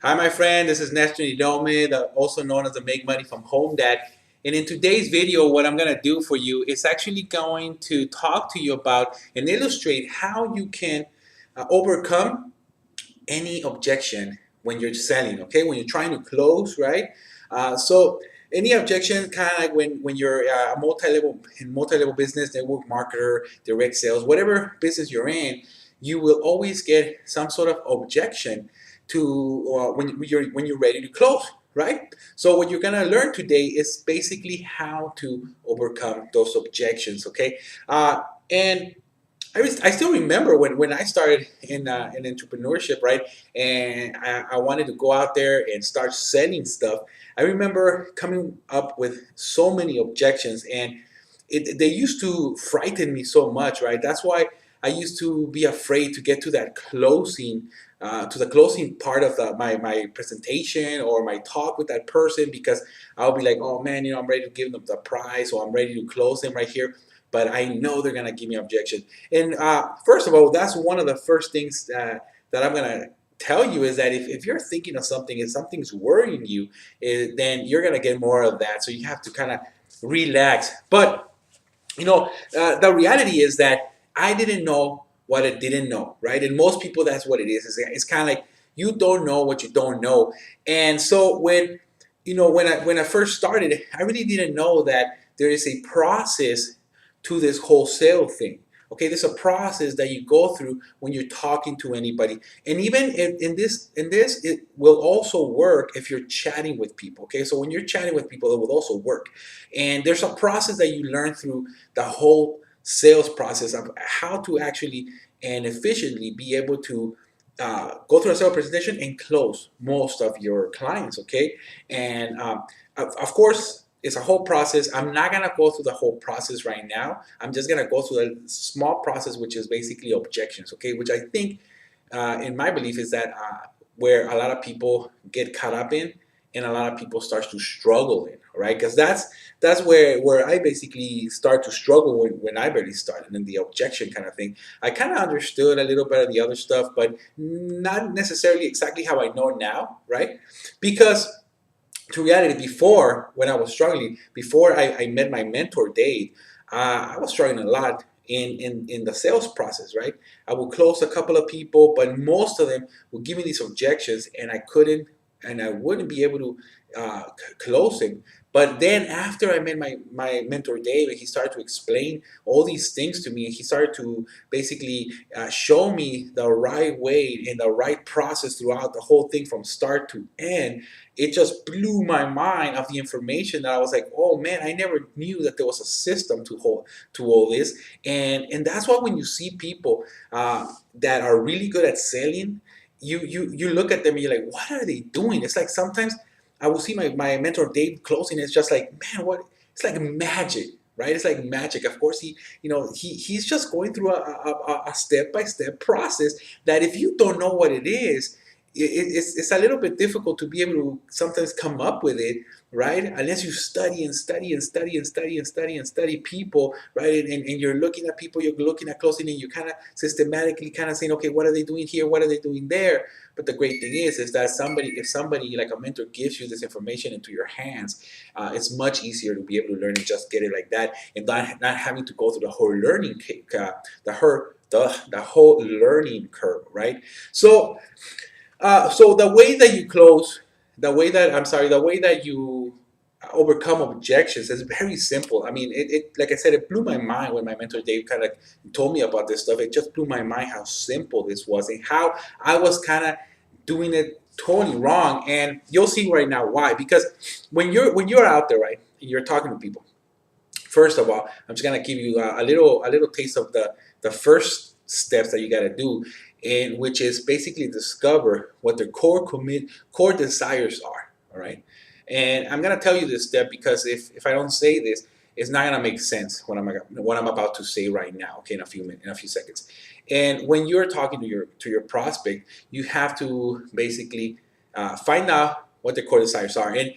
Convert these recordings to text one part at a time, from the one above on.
Hi, my friend. This is Nestor Nidome, also known as the Make Money from Home Dad. And in today's video, what I'm going to do for you is actually going to talk to you about and illustrate how you can overcome any objection when you're selling, okay? When you're trying to close, right? So any objection, kind of like when you're a multi-level business, network marketer, direct sales, whatever business you're in, you will always get some sort of objection to when you're ready to close, right? So what you're gonna learn today is basically how to overcome those objections, okay? And I still remember when I started in entrepreneurship, right? And I wanted to go out there and start selling stuff. I remember coming up with so many objections, and they used to frighten me so much, right? That's why I used to be afraid to get to that closing, to the closing part of my presentation or my talk with that person, because I'll be like, oh man, I'm ready to give them the prize, or I'm ready to close them right here, but I know they're gonna give me objection. And first of all, that's one of the first things that I'm gonna tell you is that if you're thinking of something and something's worrying you, then you're gonna get more of that. So you have to kind of relax. But the reality is that I didn't know what I didn't know, right? And most people, that's what it is. It's kind of like you don't know what you don't know. And so when I first started, I really didn't know that there is a process to this wholesale thing. Okay, there's a process that you go through when you're talking to anybody, and even in this, it will also work if you're chatting with people. Okay, so when you're chatting with people, it will also work, and there's a process that you learn through the whole sales process of how to actually and efficiently be able to go through a sales presentation and close most of your clients. Okay, and of course, it's a whole process. I'm not gonna go through the whole process right now. I'm just gonna go through a small process, which is basically objections. Okay, which I think, in my belief, is that where a lot of people get caught up in, and a lot of people start to struggle in, right? Because that's where I basically start to struggle when I barely started in the objection kind of thing. I kind of understood a little bit of the other stuff, but not necessarily exactly how I know now, right? Because to reality, before, when I was struggling, before I met my mentor Dave, I was struggling a lot in the sales process, right? I would close a couple of people, but most of them would give me these objections, and I wouldn't be able to close them. But then after I met my mentor Dave, and he started to explain all these things to me, and he started to basically show me the right way and the right process throughout the whole thing from start to end. It just blew my mind of the information that I was like, oh man, I never knew that there was a system to all this. And that's why when you see people that are really good at selling, you look at them and you're like, what are they doing? It's like sometimes I will see my mentor Dave closing. It's just like, man, what? It's like magic, right? It's like magic. Of course, he's just going through a step by step process that if you don't know what it is, it's a little bit difficult to be able to sometimes come up with it, right? Unless you study and study and study and study and study and study people, right? And you're looking at people, you're looking at closing, and you're kind of systematically kind of saying, okay, what are they doing here? What are they doing there? But the great thing is that if somebody like a mentor gives you this information into your hands, it's much easier to be able to learn and just get it like that, and not having to go through the whole learning the whole learning curve, right? So the way that you close, the way that you overcome objections is very simple. I mean, it like I said, it blew my mind when my mentor Dave kind of told me about this stuff. It just blew my mind how simple this was and how I was kind of doing it totally wrong. And you'll see right now why. Because when you're out there, right, and you're talking to people, first of all, I'm just gonna give you a little taste of the first steps that you gotta do, and which is basically discover what their core desires are. All right, and I'm gonna tell you this step because if I don't say this, it's not gonna make sense what I'm about to say right now. Okay, in a few seconds. And when you're talking to your prospect, you have to basically find out what their core desires are, and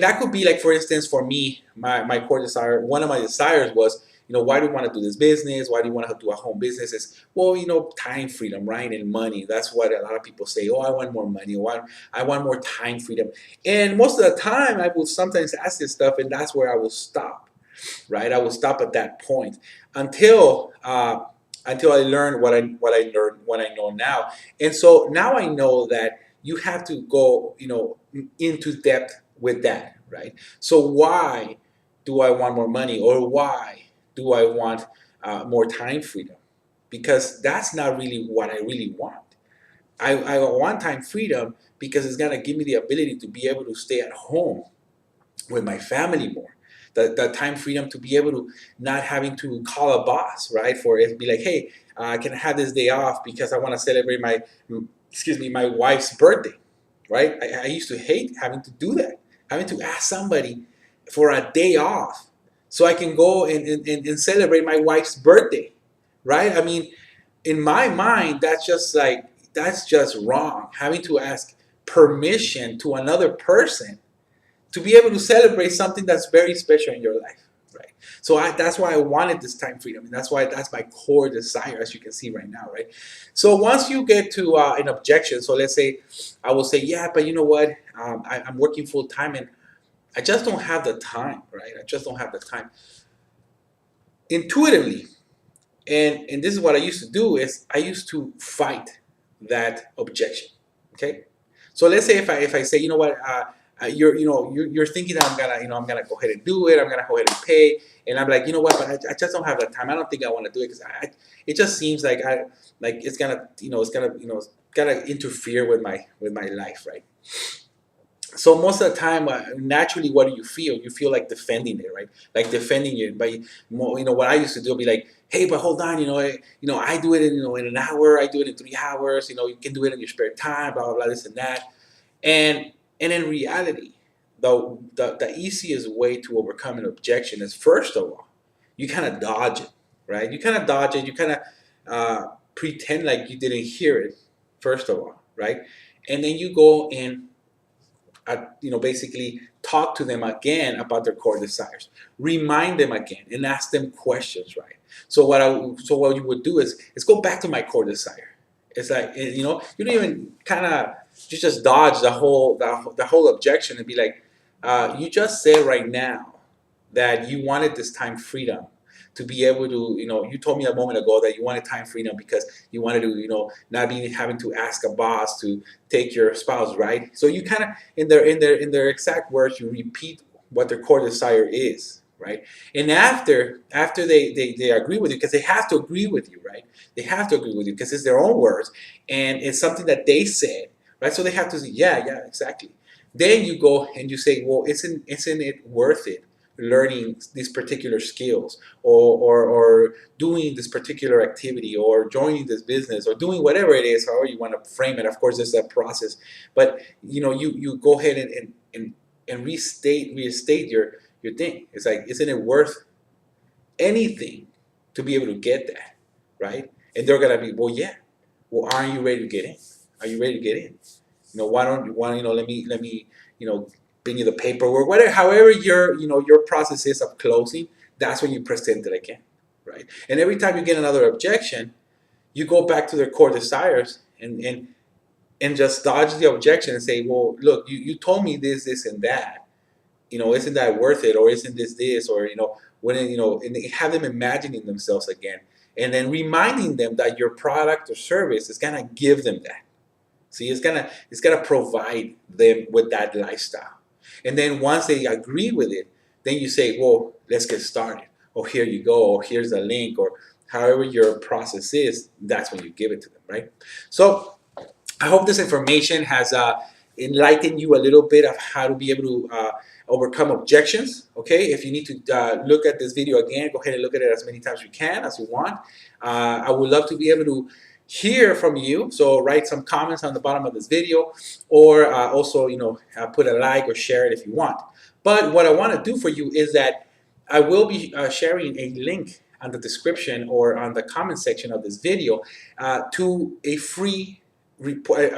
that could be like, for instance, for me, my core desire, one of my desires was why do you want to do this business? Why do you want to do a home business? It's, well, time freedom, right? And money. That's what a lot of people say. Oh, I want more money. Or I want more time freedom. And most of the time, I will sometimes ask this stuff, and that's where I will stop, right? I will stop at that point until I learn what I learned, what I know now. And so now I know that you have to go, into depth with that, right? So why do I want more money, or why do I want more time freedom? Because that's not really what I really want. I want time freedom because it's gonna give me the ability to be able to stay at home with my family more. The time freedom to be able to not having to call a boss, right? For it to be like, hey, can I have this day off because I want to celebrate my wife's birthday, right? I used to hate having to do that, having to ask somebody for a day off so I can go and celebrate my wife's birthday, right? I mean, in my mind, that's just wrong. Having to ask permission to another person to be able to celebrate something that's very special in your life, right? So that's why I wanted this time freedom, and that's my core desire, as you can see right now, right? So once you get to an objection, so let's say I will say, yeah, but you know what? I'm working full time, and I just don't have the time, right? I just don't have the time. Intuitively, and this is what I used to do, is I used to fight that objection. Okay, so let's say if I say, you know what, you're thinking that I'm gonna go ahead and do it. I'm gonna go ahead and pay, and I'm like, you know what, but I just don't have the time. I don't think I want to do it because it just seems like it's gonna interfere with my life, right? So most of the time, naturally, what do you feel? You feel like defending it, right? Like defending it by, what I used to do, be like, hey, but hold on, I do it in an hour, I do it in 3 hours, you can do it in your spare time, blah blah blah, this and that, and in reality, the easiest way to overcome an objection is, first of all, you kind of dodge it, right? You kind of dodge it. You kind of pretend like you didn't hear it, first of all, right? And then you go and basically talk to them again about their core desires. Remind them again and ask them questions, right? So what you would do is go back to my core desire. It's like, you don't even you just dodge the whole objection and be like, you just said right now that you wanted this time freedom to be able to, you told me a moment ago that you wanted time freedom because you wanted to, not be having to ask a boss to take your spouse, right? So you kind of, in their exact words, you repeat what their core desire is, right? And after they agree with you, because they have to agree with you, right? They have to agree with you because it's their own words and it's something that they said, right? So they have to say, yeah, exactly. Then you go and you say, well, isn't it worth it learning these particular skills, or doing this particular activity, or joining this business, or doing whatever it is, however you want to frame it. Of course, there's that process, but you go ahead and restate your thing. It's like, isn't it worth anything to be able to get that, right? And they're gonna be, well, yeah. Well, aren't you ready to get in? Are you ready to get in? Why don't you want, let me bring you the paperwork, whatever, however your process is of closing. That's when you present it again, right? And every time you get another objection, you go back to their core desires and just dodge the objection and say, well, look, you told me this and that, isn't that worth it, or isn't this, or and have them imagining themselves again, and then reminding them that your product or service is gonna give them that. See, it's gonna provide them with that lifestyle. And then once they agree with it, then you say, well, let's get started. Or here you go, or here's a link, or however your process is, that's when you give it to them, right? So I hope this information has enlightened you a little bit of how to be able to overcome objections. Okay, if you need to look at this video again, go ahead and look at it as many times as you want. I would love to be able to hear from you, so write some comments on the bottom of this video, or also put a like or share it if you want. But what I want to do for you is that I will be sharing a link on the description or on the comment section of this video to a free report,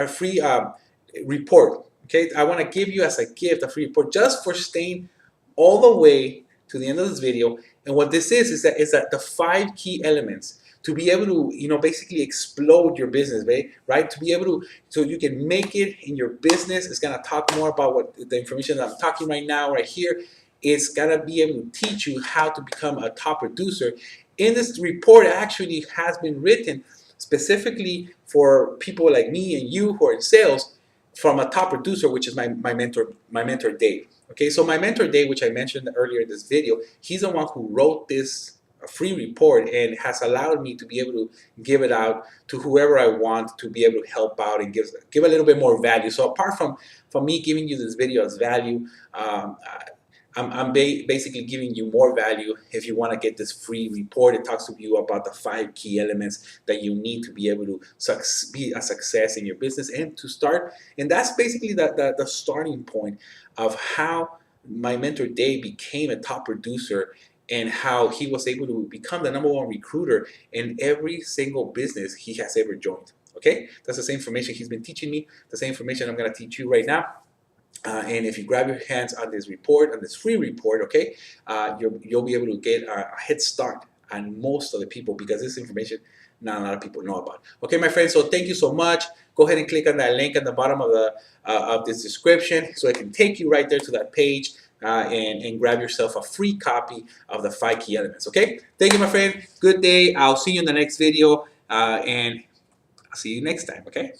report. Okay, I want to give you as a gift a free report just for staying all the way to the end of this video And what this is that the 5 key elements to be able to, basically explode your business, right? To be able to, so you can make it in your business. It's gonna talk more about what the information that I'm talking right now, right here. It's gonna be able to teach you how to become a top producer. In this report, actually has been written specifically for people like me and you who are in sales, from a top producer, which is my mentor Dave. Okay, so my mentor Dave, which I mentioned earlier in this video, he's the one who wrote this free report and has allowed me to be able to give it out to whoever I want to be able to help out and give a little bit more value. So apart from me giving you this video as value, I'm basically giving you more value if you want to get this free report. It talks to you about the 5 key elements that you need to be able to be a success in your business and to start. And that's basically the starting point of how my mentor Dave became a top producer and how he was able to become the #1 recruiter in every single business he has ever joined. Okay, that's the same information he's been teaching me, the same information I'm going to teach you right now. And if you grab your hands on this report, on this free report, okay, you'll be able to get a head start on most of the people, because this information not a lot of people know about. Okay, my friends, so thank you so much. Go ahead and click on that link at the bottom of this description so it can take you right there to that page and grab yourself a free copy of the 5 key elements. Okay, thank you, my friend. Good day. I'll see you in the next video, and I'll see you next time. Okay.